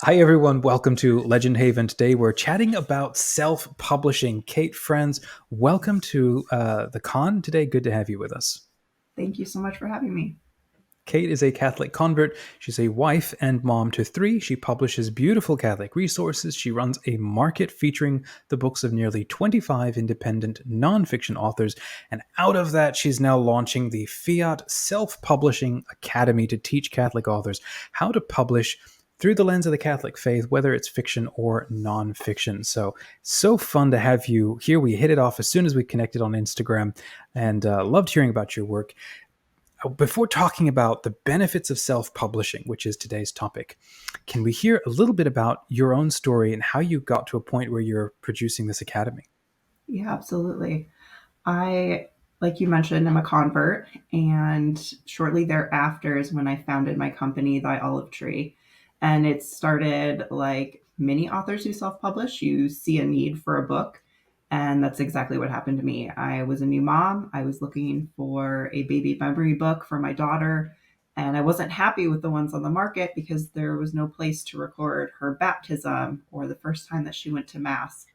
Hi, everyone. Welcome to Legend Haven. Today, we're chatting about self-publishing. Kate Frantz, welcome to the con today. Good to have you with us. Thank you so much for having me. Kate is a Catholic convert. She's a wife and mom to three. She publishes beautiful Catholic resources. She runs a market featuring the books of nearly 25 independent nonfiction authors. And out of that, she's now launching the Fiat Self-Publishing Academy to teach Catholic authors how to publish through the lens of the Catholic faith, whether it's fiction or nonfiction. So fun to have you here. We hit it off as soon as we connected on Instagram and loved hearing about your work. Before talking about the benefits of self-publishing, which is today's topic, can we hear a little bit about your own story and how you got to a point where you're producing this academy? Yeah, absolutely. I, like you mentioned, I'm a convert, and shortly thereafter is when I founded my company, Thy Olive Tree. And it started like many authors who self publish. You see a need for a book, and that's exactly what happened to me. I was a new mom. I was looking for a baby memory book for my daughter, and I wasn't happy with the ones on the market because there was no place to record her baptism or the first time that she went to Mass.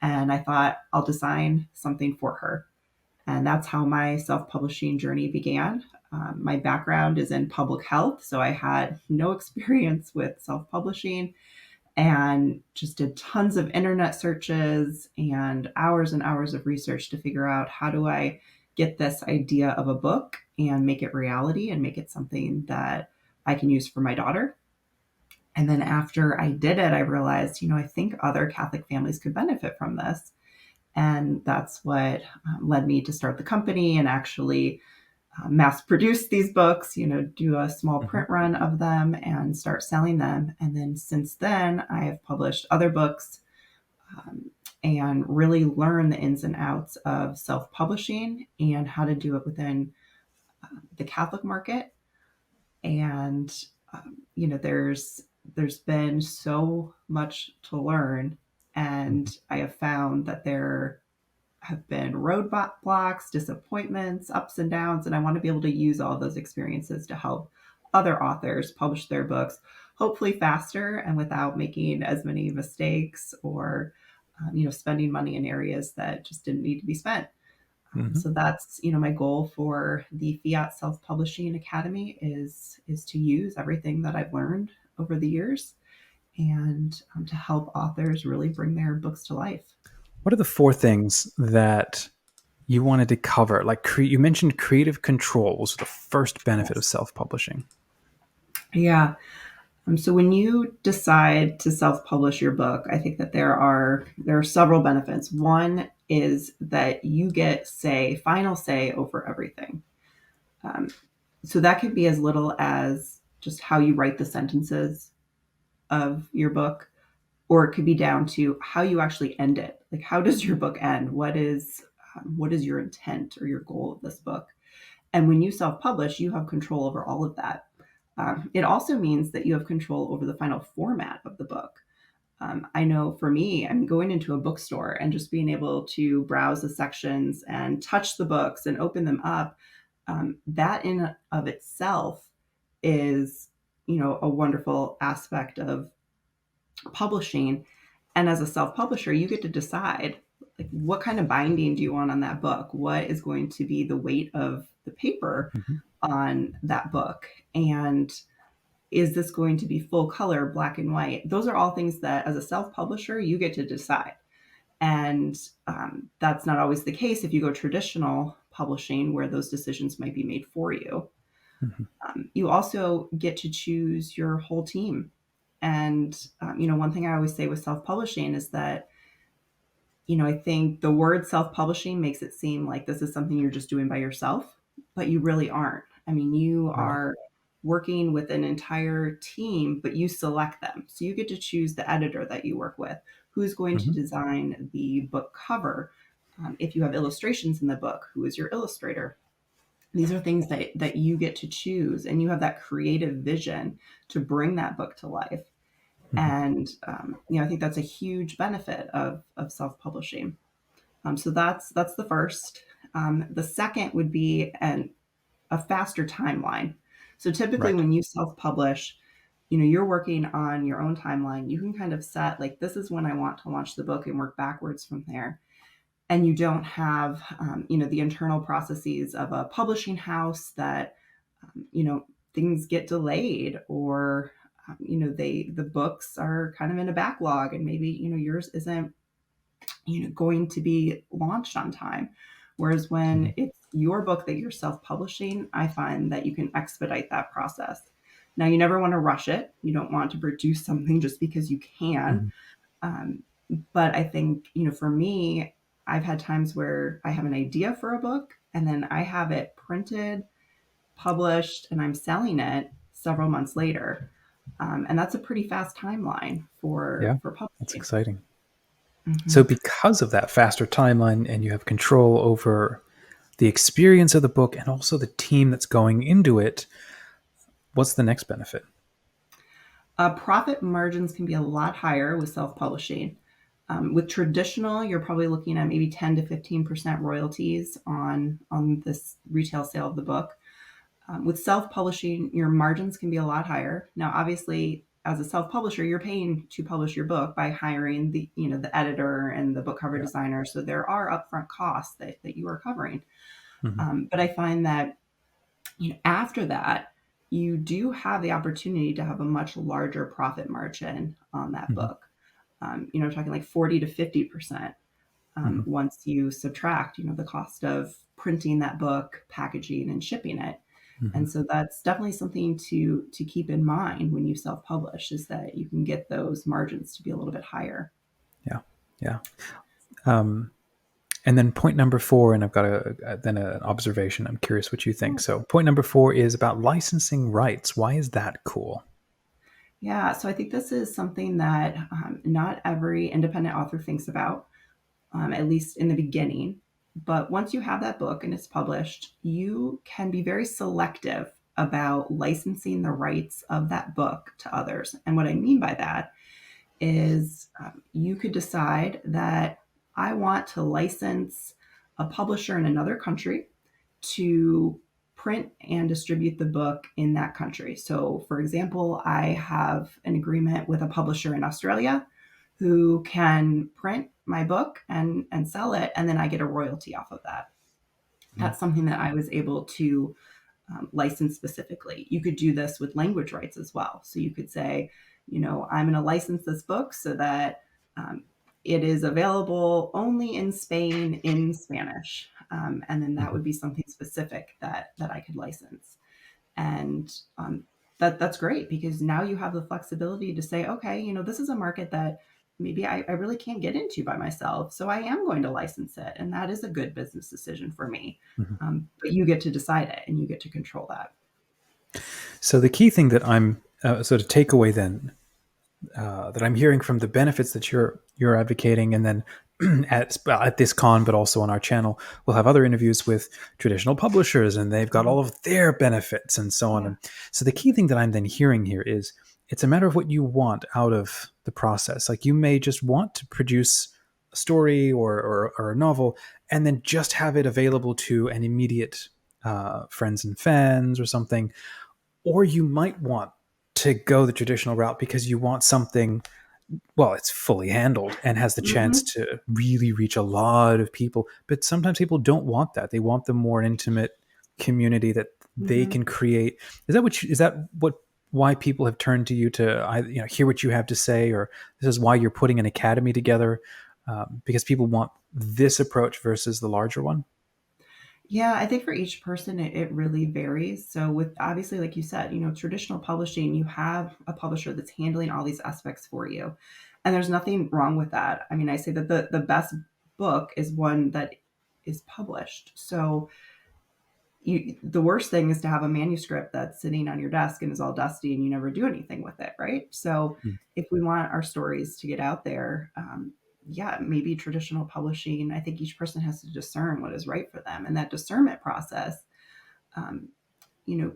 And I thought, I'll design something for her. And that's how my self publishing journey began. My background is in public health, so I had no experience with self publishing and just did tons of internet searches and hours of research to figure out how do I get this idea of a book and make it reality and make it something that I can use for my daughter. And then after I did it, I realized, I think other Catholic families could benefit from this. And that's what led me to start the company and actually mass produce these books, do a small Mhm. print run of them and start selling them. And then since then, I have published other books um, and really learned the ins and outs of self publishing and how to do it within the Catholic market. And, there's been so much to learn. And Mhm. I have found that there have been roadblocks, disappointments, ups and downs, and I want to be able to use all those experiences to help other authors publish their books, hopefully faster and without making as many mistakes or, spending money in areas that just didn't need to be spent. Mhm. So that's my goal for the Fiat Self-Publishing Academy is to use everything that I've learned over the years and to help authors really bring their books to life. What are the four things that you wanted to cover? Like you mentioned creative control was the first benefit of Yes. self-publishing. Yeah. So when you decide to self-publish your book, I think that there are several benefits. One is that you get final say over everything. Um, so that could be as little as just how you write the sentences of your book, or it could be down to how you actually end it. Like, how does your book end? What is your intent or your goal of this book? And when you self-publish, you have control over all of that. It also means that you have control over the final format of the book. I know for me, I'm going into a bookstore and just being able to browse the sections and touch the books and open them up. That in of itself is, a wonderful aspect of publishing. And as a self-publisher, you get to decide like what kind of binding do you want on that book? What is going to be the weight of the paper Mhm. on that book? And is this going to be full color, black and white? Those are all things that as a self-publisher, you get to decide. And that's not always the case if you go traditional publishing, where those decisions might be made for you. Mhm. You also get to choose your whole team. And, one thing I always say with self publishing is that, I think the word self publishing makes it seem like this is something you're just doing by yourself, but you really aren't. I mean, you Right. are working with an entire team, but you select them. So you get to choose the editor that you work with, who's going to Mhm. design the book cover. If you have illustrations in the book, who is your illustrator? These are things that you get to choose, and you have that creative vision to bring that book to life. Mhm. And I think that's a huge benefit of self-publishing. So that's the first. The second would be a faster timeline. So typically, Right. when you self-publish, you're working on your own timeline. You can kind of set like, this is when I want to launch the book and work backwards from there. And you don't have, the internal processes of a publishing house that, things get delayed, or, the books are kind of in a backlog, and maybe, yours isn't, going to be launched on time. Whereas when it's your book that you're self-publishing, I find that you can expedite that process. Now, you never want to rush it. You don't want to produce something just because you can. Mhm. Um, but I think, for me, I've had times where I have an idea for a book and then I have it printed, published, and I'm selling it several months later. And that's a pretty fast timeline Yeah, for that's publishing. exciting. So, Hmm. because of that faster timeline, and you have control over the experience of the book and also the team that's going into it, what's the next benefit? Profit margins can be a lot higher with self-publishing. With traditional, you're probably looking at maybe 10 to 15% royalties on this retail sale of the book. With self-publishing, your margins can be a lot higher. Now, obviously, as a self-publisher, you're paying to publish your book by hiring the editor and the book cover Yeah. designer. So there are upfront costs that you are covering. Hmm. But I find that after that, you do have the opportunity to have a much larger profit margin on that Hmm. book. Talking like 40 to 50%, Hmm. once you subtract, the cost of printing that book, packaging, and shipping it. Hmm. And so that's definitely something to keep in mind when you self-publish, is that you can get those margins to be a little bit higher. Yeah. Yeah. Um, and then point number four, and I've got then an observation. I'm curious what you think. So, point number four is about licensing rights. Why is that cool? Yeah, so I think this is something that not every independent author thinks about, at least in the beginning. But once you have that book and it's published, you can be very selective about licensing the rights of that book to others. And what I mean by that is, you could decide that I want to license a publisher in another country to print and distribute the book in that country. So, for example, I have an agreement with a publisher in Australia who can print my book and sell it, and then I get a royalty off of that. Mhm. That's something that I was able to license specifically. You could do this with language rights as well. So you could say, I'm going to license this book so that um, it is available only in Spain in Spanish. And then that Mhm. would be something specific that I could license. And that's great, because now you have the flexibility to say, okay, this is a market that maybe I really can't get into by myself. So I am going to license it. And that is a good business decision for me. Mhm. But you get to decide it and you get to control that. So, the key thing that I'm so to take away then that I'm hearing from the benefits that you're advocating, and then at this con, but also on our channel, we'll have other interviews with traditional publishers, and they've got all of their benefits and so on. Yeah. And so the key thing that I'm then hearing here is it's a matter of what you want out of the process. Like, you may just want to produce a story or a novel, and then just have it available to an immediate friends and fans or something, or you might want to go the traditional route because you want something, well, it's fully handled and has the chance Hmm. to really reach a lot of people. But sometimes people don't want that. They want the more intimate community that they Hmm. can create. Is that what why people have turned to you to hear what you have to say, or this is why you're putting an academy together, because people want this approach versus the larger one? Yeah, I think for each person, it really varies. So, with obviously, like you said, traditional publishing, you have a publisher that's handling all these aspects for you. And there's nothing wrong with that. I mean, I say that the best book is one that is published. So, the worst thing is to have a manuscript that's sitting on your desk and is all dusty and you never do anything with it, right? So, Hmm. if we want our stories to get out there, yeah, maybe traditional publishing. I think each person has to discern what is right for them, and that discernment process, um,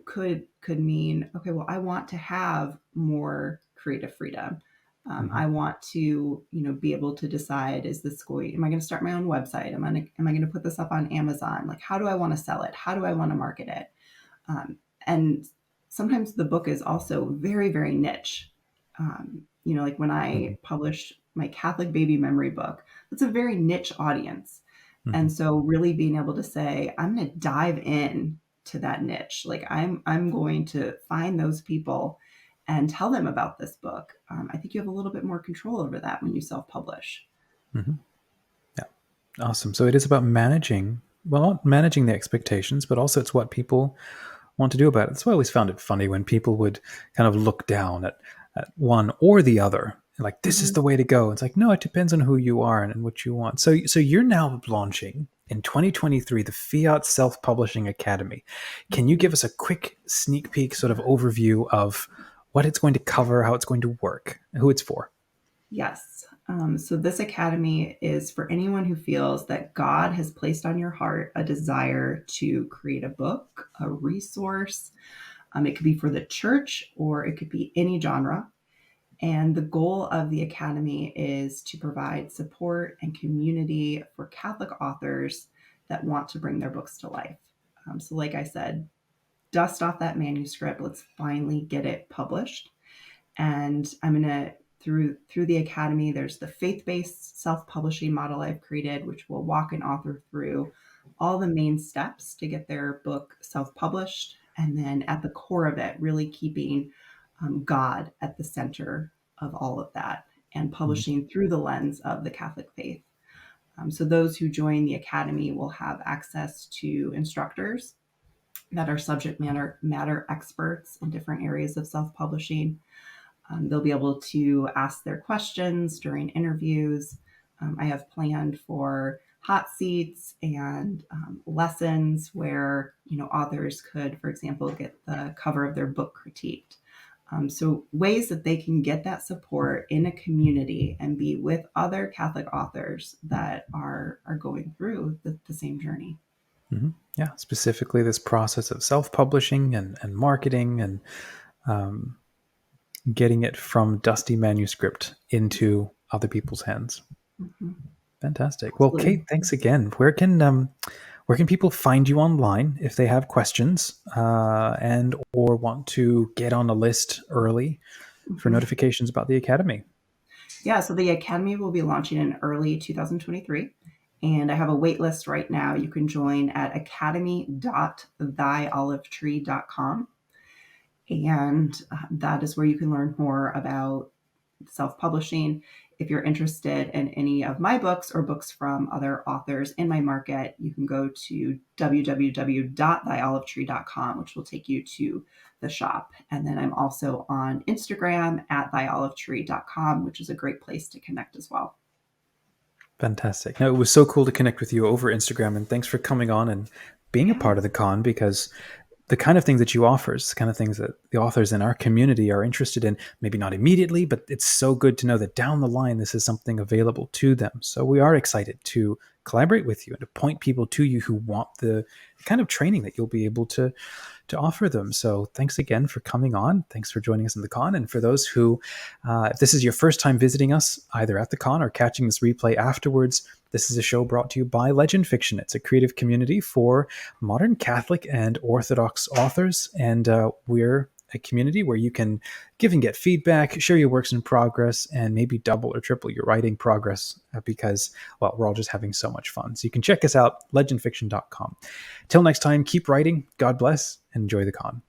could mean, okay, well, I want to have more creative freedom. Hmm. I want to, be able to decide, am I going to start my own website? Am I going to put this up on Amazon? Like, how do I want to sell it? How do I want to market it? And sometimes the book is also very, very niche. Like when Mhm. I published my Catholic baby memory book, it's a very niche audience. Mhm. And so really being able to say, I'm going to dive in to that niche. Like I'm going to find those people and tell them about this book. I think you have a little bit more control over that when you self-publish. Mhm. Yeah. Awesome. So it is about managing, well, not managing the expectations, but also it's what people want to do about it. That's why I always found it funny when people would kind of look down at one or the other. Like, this is Mhm. the way to go. It's like, no, it depends on who you are and what you want. So you're now launching in 2023 the Fiat Self-Publishing Academy. Can you give us a quick sneak peek sort of overview of what it's going to cover, how it's going to work, who it's for? Yes. So this academy is for anyone who feels that God has placed on your heart a desire to create a book, a resource. It could be for the church or it could be any genre. And the goal of the academy is to provide support and community for Catholic authors that want to bring their books to life. So, like I said, dust off that manuscript. Let's finally get it published. And I'm going to through the academy, there's the faith-based self-publishing model I've created, which will walk an author through all the main steps to get their book self-published, and then at the core of it, really keeping God at the center of all of that, and Mhm. publishing through the lens of the Catholic faith. So those who join the academy will have access to instructors that are subject matter experts in different areas of self-publishing. They'll be able to ask their questions during interviews. I have planned for hot seats and lessons where authors could, for example, get the cover of their book critiqued. So ways that they can get that support in a community and be with other Catholic authors that are going through the same journey. Mhm. Yeah, specifically this process of self-publishing and marketing and um, getting it from dusty manuscript into other people's hands. Mhm. Fantastic. Well, Absolutely. Kate, thanks again. Where can people find you online if they have questions and or want to get on a list early for Mhm. notifications about the academy? Yeah, so the Academy will be launching in early 2023. And I have a wait list right now. You can join at academy.thyolivetree.com. And that is where you can learn more about self-publishing. If you're interested in any of my books or books from other authors in my market, you can go to www.thyolivetree.com, which will take you to the shop. And then I'm also on Instagram at thyolivetree.com, which is a great place to connect as well. Fantastic. No, it was so cool to connect with you over Instagram, and thanks for coming on and being a Yeah. part of the con because the kind of things that you offer is the kind of things that the authors in our community are interested in, maybe not immediately, but it's so good to know that down the line, this is something available to them. So we are excited to collaborate with you and to point people to you who want the kind of training that you'll be able to offer them. So thanks again for coming on. Thanks for joining us in the con. And for those who, if this is your first time visiting us, either at the con or catching this replay afterwards, this is a show brought to you by LegendFiction. It's a creative community for modern Catholic and Orthodox authors. And we're a community where you can give and get feedback, share your works in progress, and maybe double or triple your writing progress because, well, we're all just having so much fun. So you can check us out, legendfiction.com. Till next time, keep writing. God bless and enjoy the con.